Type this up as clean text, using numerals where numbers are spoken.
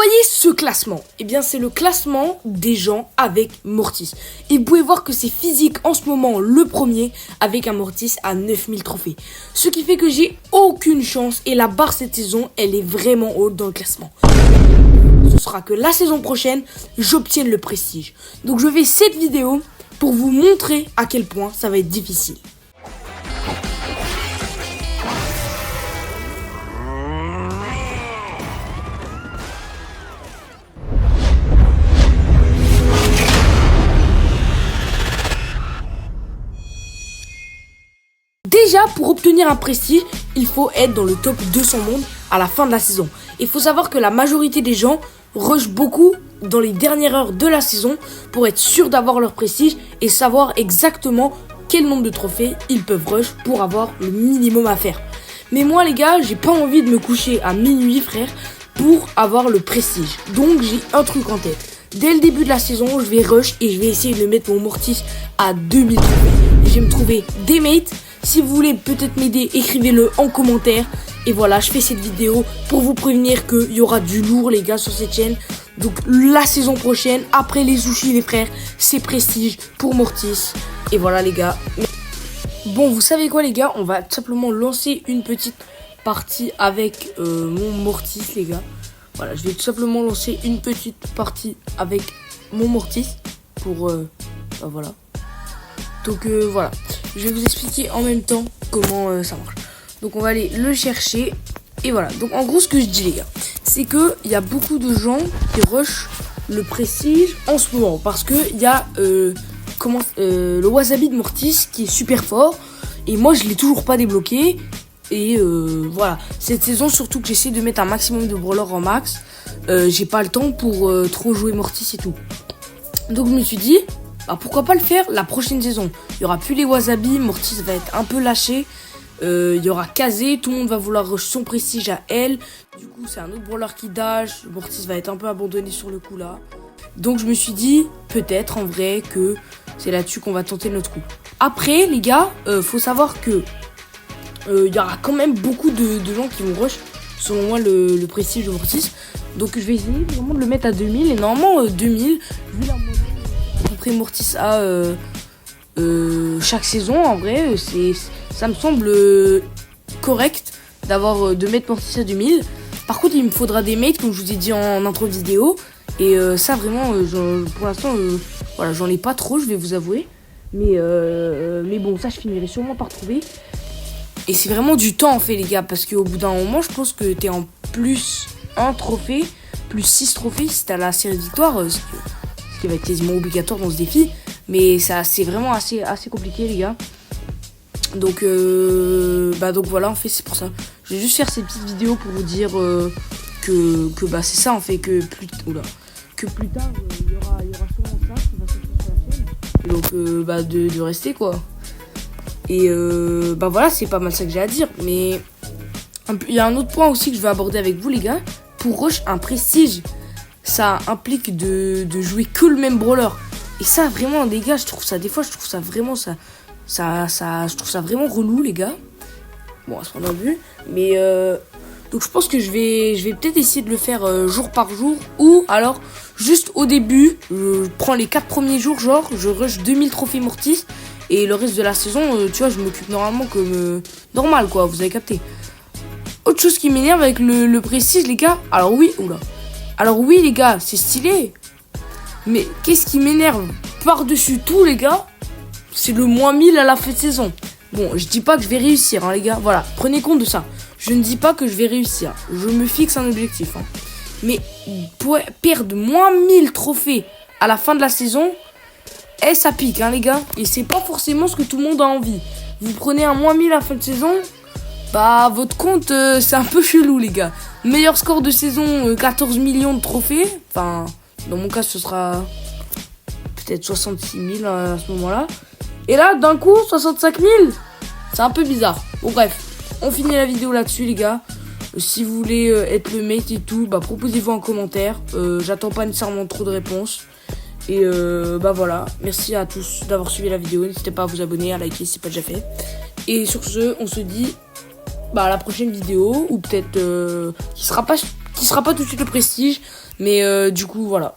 voyez ce classement? Eh bien, c'est le classement des gens avec Mortis. Et vous pouvez voir que c'est Physique en ce moment le premier avec un Mortis à 9000 trophées. Ce qui fait que j'ai aucune chance et la barre cette saison, elle est vraiment haute dans le classement. Ce sera que la saison prochaine, j'obtienne le prestige. Donc je fais cette vidéo pour vous montrer à quel point ça va être difficile. Déjà, pour obtenir un prestige, il faut être dans le top 200 monde à la fin de la saison. Il faut savoir que la majorité des gens rushent beaucoup dans les dernières heures de la saison pour être sûr d'avoir leur prestige et savoir exactement quel nombre de trophées ils peuvent rush pour avoir le minimum à faire. Mais moi les gars, j'ai pas envie de me coucher à minuit frère pour avoir le prestige. Donc j'ai un truc en tête. Dès le début de la saison, je vais rush et je vais essayer de mettre mon Mortis à 2000 trophées. Et je vais me trouver des mates. Si vous voulez peut-être m'aider, écrivez-le en commentaire. Et voilà, je fais cette vidéo pour vous prévenir qu'il y aura du lourd les gars sur cette chaîne. Donc la saison prochaine, après les sushis les frères, c'est prestige pour Mortis. Et voilà les gars. Bon, vous savez quoi les gars, on va tout simplement lancer une petite partie avec mon Mortis les gars. Voilà, je vais tout simplement lancer une petite partie avec mon Mortis pour... bah voilà. Donc voilà, je vais vous expliquer en même temps comment ça marche. Donc on va aller le chercher. Et voilà, donc en gros ce que je dis les gars, c'est que il y a beaucoup de gens qui rushent le prestige en ce moment. Parce que il y a le wasabi de Mortis qui est super fort. Et moi je l'ai toujours pas débloqué. Et voilà, cette saison surtout que j'essaie de mettre un maximum de brawlers en max. J'ai pas le temps pour trop jouer Mortis et tout. Donc je me suis dit... bah pourquoi pas le faire la prochaine saison. Il y aura plus les wasabi, Mortis va être un peu lâché. Il y aura Kazé, tout le monde va vouloir rush son prestige à elle. Du coup c'est un autre brawler qui dash. Mortis va être un peu abandonné sur le coup là. Donc je me suis dit peut-être en vrai que c'est là-dessus qu'on va tenter notre coup. Après les gars, faut savoir que il y aura quand même beaucoup de gens qui vont rush selon moi le prestige de Mortis. Donc je vais essayer vraiment de le mettre à 2000. Et normalement 2000, vu la moyenne après Mortis à chaque saison, en vrai, ça me semble correct de mettre Mortis à 2000. Par contre, il me faudra des mates, comme je vous ai dit en intro de vidéo. Et ça, vraiment, pour l'instant, voilà, j'en ai pas trop, je vais vous avouer. Mais bon, ça, je finirai sûrement par trouver. Et c'est vraiment du temps, en fait, les gars. Parce qu'au bout d'un moment, je pense que t'es en plus 1 trophée, plus 6 trophées si t'as la série de victoire. Ce qui va être quasiment obligatoire dans ce défi. Mais ça c'est vraiment assez compliqué les gars. Donc donc voilà en fait c'est pour ça. Je vais juste faire ces petites vidéos pour vous dire que c'est ça en fait que plus tard il y aura sûrement ça qui va sortir sur la chaîne. Et donc de rester quoi. Et voilà c'est pas mal ça que j'ai à dire. Mais il y a un autre point aussi que je vais aborder avec vous les gars. Pour rush un prestige, ça implique de jouer que le même brawler. Et ça vraiment les gars, je trouve ça vraiment je trouve ça vraiment relou les gars. Bon à ce point de vue. Mais donc je pense que je vais peut-être essayer de le faire jour par jour. Ou alors juste au début, je prends les 4 premiers jours, genre je rush 2000 trophées Mortis. Et le reste de la saison, tu vois, je m'occupe normalement comme normal quoi, vous avez capté. Autre chose qui m'énerve avec le prestige les gars. Alors oui les gars, c'est stylé. Mais qu'est-ce qui m'énerve par-dessus tout les gars, c'est le moins 1000 à la fin de saison. Bon, je dis pas que je vais réussir hein, les gars, voilà, prenez compte de ça. Je ne dis pas que je vais réussir, je me fixe un objectif hein. Mais pour perdre moins 1000 trophées à la fin de la saison, ça pique hein les gars. Et c'est pas forcément ce que tout le monde a envie. Vous prenez un moins 1000 à la fin de saison, bah votre compte c'est un peu chelou les gars. Meilleur score de saison, 14 millions de trophées. Enfin, dans mon cas ce sera peut-être 66 000 à ce moment-là. Et là d'un coup 65 000. C'est un peu bizarre. Bon bref, on finit la vidéo là-dessus les gars. Si vous voulez être le mate et tout, proposez-vous en commentaire. J'attends pas nécessairement trop de réponses. Et voilà, merci à tous d'avoir suivi la vidéo. N'hésitez pas à vous abonner, à liker si c'est pas déjà fait. Et sur ce, on se dit à la prochaine vidéo. Ou peut-être qui sera pas qui sera pas tout de suite le prestige, mais du coup voilà.